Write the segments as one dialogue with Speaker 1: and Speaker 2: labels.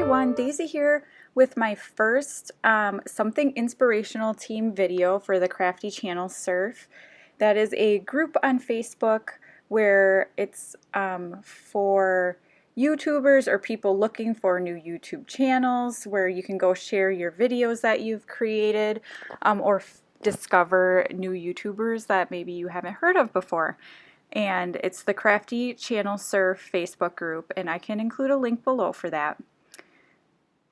Speaker 1: everyone, Daisy here with my first Something Inspirational team video for the Crafty channel Surf. That is a group on Facebook where it's for YouTubers or people looking for new YouTube channels, where you can go share your videos that you've created or discover new YouTubers that maybe you haven't heard of before. And it's the Crafty Channel Surf Facebook group, and I can include a link below for that.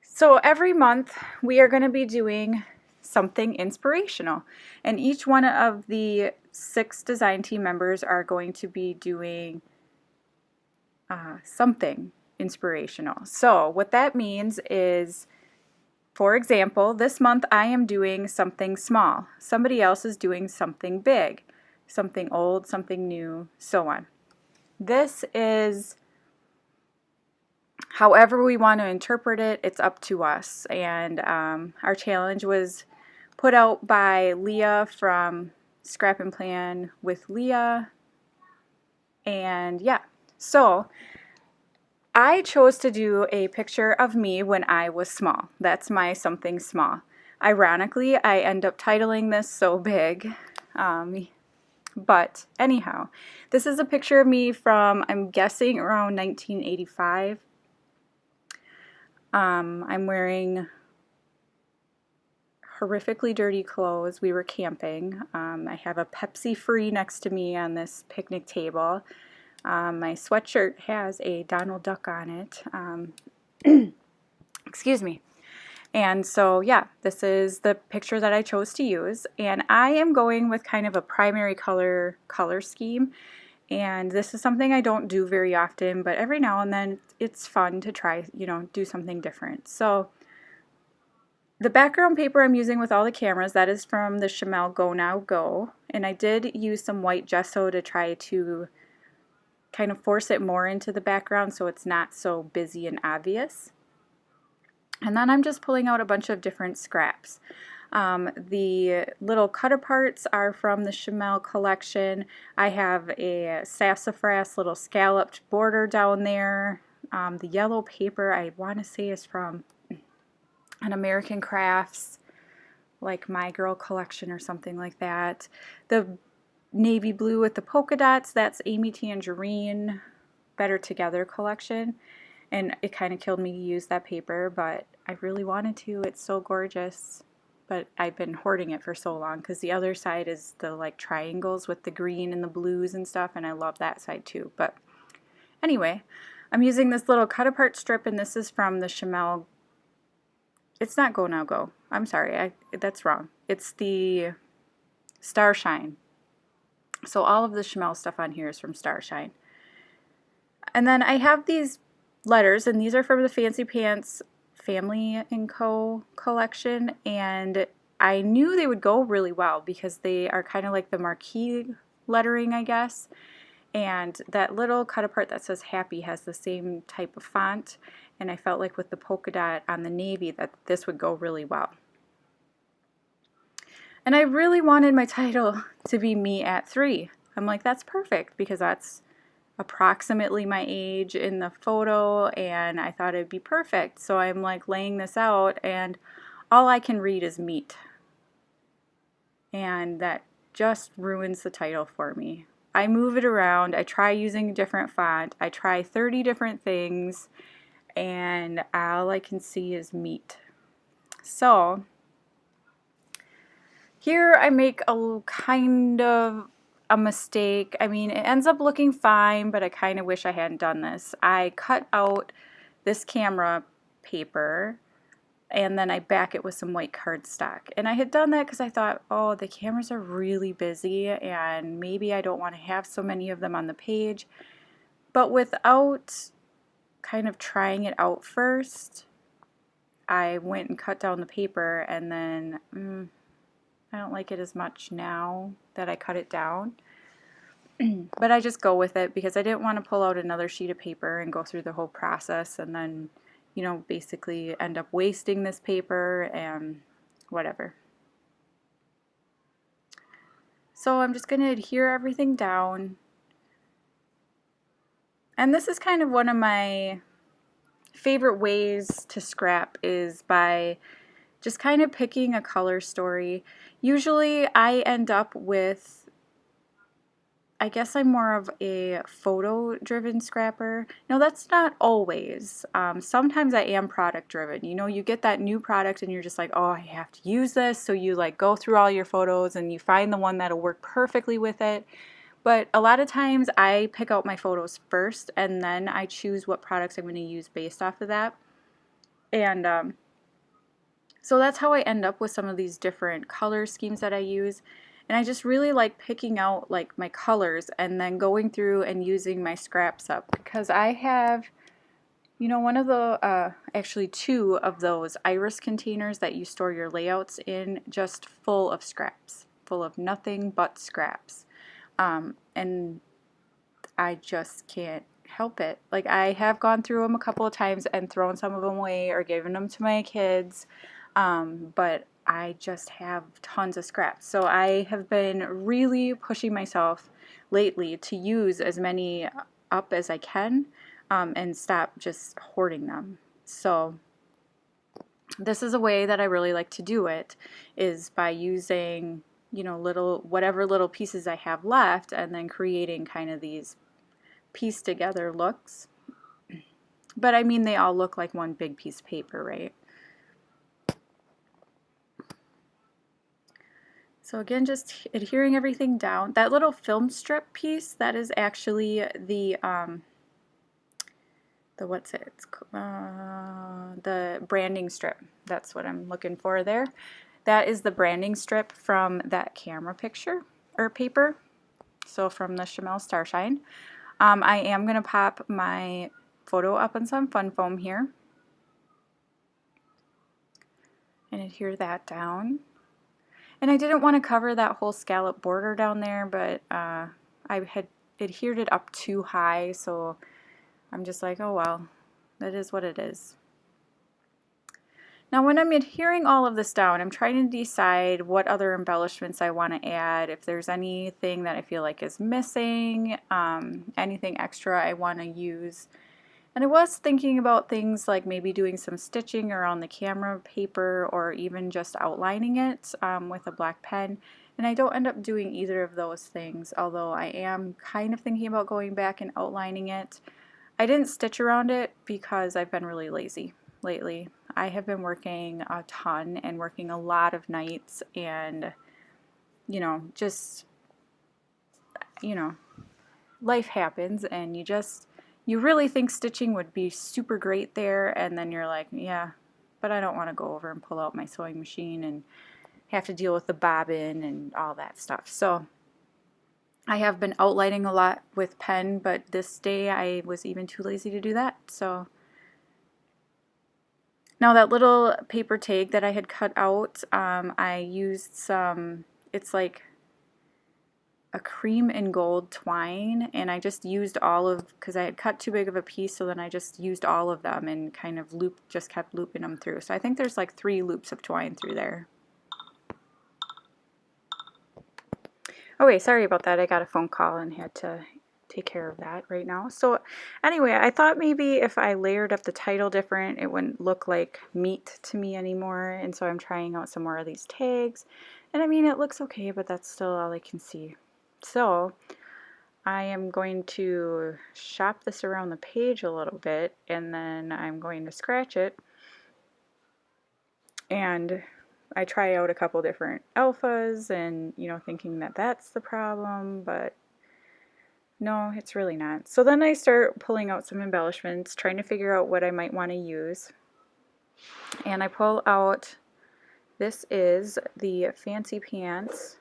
Speaker 1: So every month we are going to be doing something inspirational, and each one of the 6 design team members are going to be doing something inspirational. So what that means is, for example, this month I am doing something small. Somebody else is doing something big, something old, something new, so on. This is however we want to interpret it, it's up to us. And our challenge was put out by Leah from Scrap and Plan with Leah. And yeah, so I chose to do a picture of me when I was small. That's my something small. Ironically, I end up titling this So Big. But anyhow, this is a picture of me from, I'm guessing, around 1985. I'm wearing horrifically dirty clothes. We were camping. I have a Pepsi Free next to me on this picnic table. My sweatshirt has a Donald Duck on it. Excuse me. And so, yeah, this is the picture that I chose to use. And I am going with kind of a primary color scheme. And this is something I don't do very often, but every now and then it's fun to try, do something different. So the background paper I'm using with all the cameras, that is from the Chamel Go Now Go. And I did use some white gesso to try to kind of force it more into the background so it's not so busy and obvious. And then I'm just pulling out a bunch of different scraps. The little cutter parts are from the Chamel collection. I have a sassafras little scalloped border down there. The yellow paper I want to say is from an American Crafts, like My Girl collection or something like that. The navy blue with the polka dots, that's Amy Tangerine Better Together collection. And it kind of killed me to use that paper, but I really wanted to. It's so gorgeous. But I've been hoarding it for so long because the other side is the like triangles with the green and the blues and stuff, and I love that side too. But anyway, I'm using this little cut apart strip, and this is from the Chamel. It's not Go Now Go. I'm sorry, that's wrong. It's the Starshine. So all of the Chamel stuff on here is from Starshine. And then I have these letters, and these are from the Fancy Pants Family & Co. collection, and I knew they would go really well because they are kind of like the marquee lettering, I guess, and that little cut apart that says happy has the same type of font, and I felt like with the polka dot on the navy that this would go really well. And I really wanted my title to be Me at 3. I'm like, that's perfect because that's approximately my age in the photo, and I thought it'd be perfect. So I'm like laying this out, and all I can read is meat, and that just ruins the title for me. I move it around, I try using a different font, I try 30 different things, and all I can see is meat. So here I make a kind of a mistake. I mean, it ends up looking fine, but I kind of wish I hadn't done this. I cut out this camera paper and then I back it with some white cardstock. And I had done that because I thought, oh, the cameras are really busy and maybe I don't want to have so many of them on the page. But without kind of trying it out first, I went and cut down the paper, and then I don't like it as much now that I cut it down. But I just go with it because I didn't want to pull out another sheet of paper and go through the whole process and then, basically end up wasting this paper and whatever. So I'm just going to adhere everything down. And this is kind of one of my favorite ways to scrap is by just kind of picking a color story. Usually I end up with, I guess I'm more of a photo-driven scrapper. No, that's not always. Sometimes I am product-driven. You know, you get that new product and you're just like, oh, I have to use this. So you like go through all your photos and you find the one that'll work perfectly with it. But a lot of times I pick out my photos first and then I choose what products I'm going to use based off of that. And so that's how I end up with some of these different color schemes that I use. And I just really like picking out like my colors and then going through and using my scraps up, because I have, you know, one of the, actually two of those iris containers that you store your layouts in, just full of scraps, full of nothing but scraps. And I just can't help it. Like, I have gone through them a couple of times and thrown some of them away or given them to my kids, but I just have tons of scraps. So I have been really pushing myself lately to use as many up as I can, and stop just hoarding them. So this is a way that I really like to do it, is by using, you know, whatever little pieces I have left and then creating kind of these pieced together looks. But I mean, they all look like one big piece of paper, right? So again, just adhering everything down. That little film strip piece, that is actually the what's it? It's, the branding strip. That's what I'm looking for there. That is the branding strip from that camera picture or paper. So from the Chamel Starshine. I am going to pop my photo up on some fun foam here and adhere that down. And I didn't want to cover that whole scallop border down there, but I had adhered it up too high, so I'm just like, oh well, that is what it is. Now when I'm adhering all of this down, I'm trying to decide what other embellishments I want to add, if there's anything that I feel like is missing, anything extra I want to use. And I was thinking about things like maybe doing some stitching around the camera paper or even just outlining it with a black pen. And I don't end up doing either of those things, although I am kind of thinking about going back and outlining it. I didn't stitch around it because I've been really lazy lately. I have been working a ton and working a lot of nights, and, you know, just, you know, life happens and you really think stitching would be super great there, and then you're like, yeah, but I don't want to go over and pull out my sewing machine and have to deal with the bobbin and all that stuff. So I have been outlining a lot with pen, but this day I was even too lazy to do that. So now that little paper tag that I had cut out, I used some, it's like a cream and gold twine, and I just used all of, because I had cut too big of a piece, so then I just used all of them and kind of just kept looping them through. So I think there's like 3 loops of twine through there. Okay, sorry about that. I got a phone call and had to take care of that right now. So anyway, I thought maybe if I layered up the title different, it wouldn't look like meat to me anymore, and so I'm trying out some more of these tags. And I mean, it looks okay, but that's still all I can see. So I am going to shop this around the page a little bit, and then I'm going to scratch it. And I try out a couple different alphas and, you know, thinking that that's the problem, but no, it's really not. So then I start pulling out some embellishments, trying to figure out what I might want to use. And I pull out, this is the Fancy Pants.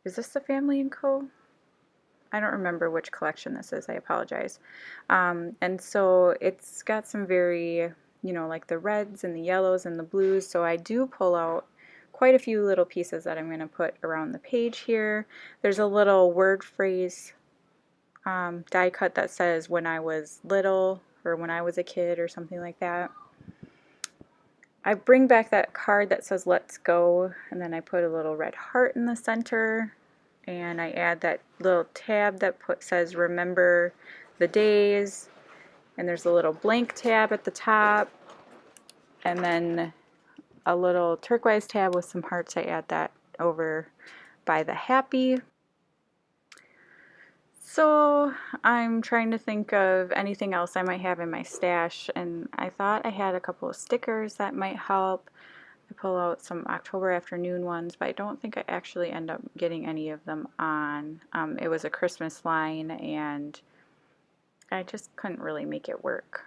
Speaker 1: Is this the Family & Co.? I don't remember which collection this is, I apologize. And so it's got some very, you know, like the reds and the yellows and the blues, so I do pull out quite a few little pieces that I'm going to put around the page here. There's a little word phrase die cut that says when I was little, or when I was a kid, or something like that. I bring back that card that says let's go, and then I put a little red heart in the center, and I add that little tab that says remember the days, And there's a little blank tab at the top, and then a little turquoise tab with some hearts. I add that over by the happy. So I'm trying to think of anything else I might have in my stash, and I thought I had a couple of stickers that might help. I pull out some October afternoon ones, but I don't think I actually end up getting any of them on. It was a Christmas line, and I just couldn't really make it work.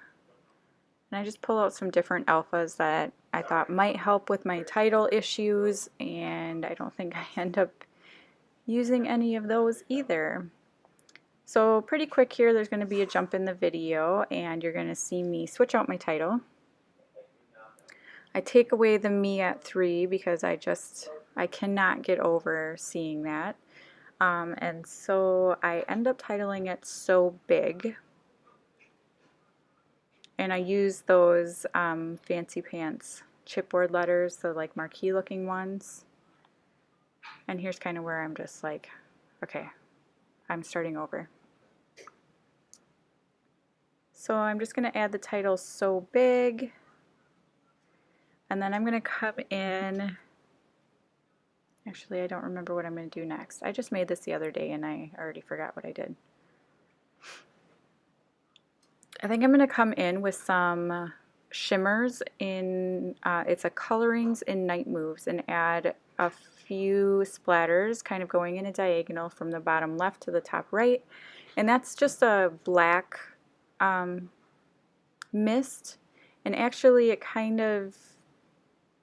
Speaker 1: And I just pull out some different alphas that I thought might help with my title issues, and I don't think I end up using any of those either. So pretty quick here, there's going to be a jump in the video, and you're going to see me switch out my title. I take away the me at 3 because I cannot get over seeing that. And so I end up titling it So Big. And I use those fancy pants chipboard letters, the like marquee looking ones. And here's kind of where I'm just like, okay, I'm starting over. So I'm just going to add the title So Big. And then I'm going to come in. Actually, I don't remember what I'm going to do next. I just made this the other day and I already forgot what I did. I think I'm going to come in with some shimmers in, it's a Colorings in Night Moves, and add a few splatters kind of going in a diagonal from the bottom left to the top right. And that's just a black mist, and actually it kind of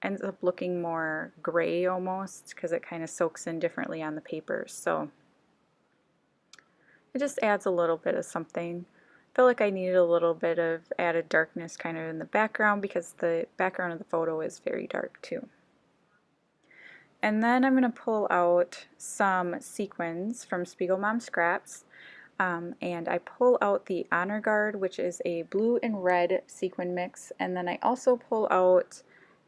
Speaker 1: ends up looking more gray almost because it kind of soaks in differently on the paper. So it just adds a little bit of something. I felt like I needed a little bit of added darkness kind of in the background because the background of the photo is very dark too. And then I'm going to pull out some sequins from Spiegel Mom Scraps, and I pull out the Honor Guard, which is a blue and red sequin mix, and then I also pull out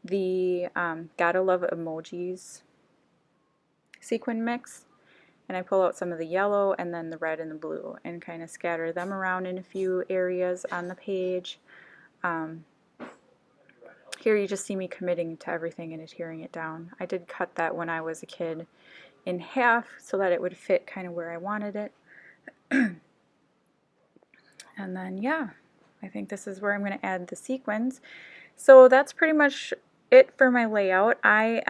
Speaker 1: the Gotta Love Emojis sequin mix, and I pull out some of the yellow and then the red and the blue and kind of scatter them around in a few areas on the page. Here you just see me committing to everything and adhering it down. I did cut that when I was a kid in half so that it would fit kind of where I wanted it. And then yeah, I think this is where I'm going to add the sequins. So that's pretty much it for my layout. I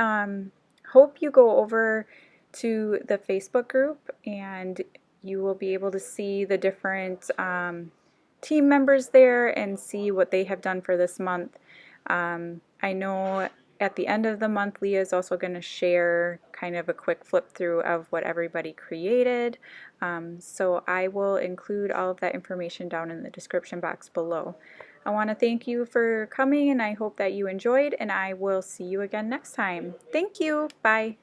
Speaker 1: hope you go over to the Facebook group and you will be able to see the different team members there and see what they have done for this month. I know at the end of the month, Leah is also going to share kind of a quick flip through of what everybody created. So I will include all of that information down in the description box below. I want to thank you for coming, and I hope that you enjoyed, and I will see you again next time. Thank you. Bye.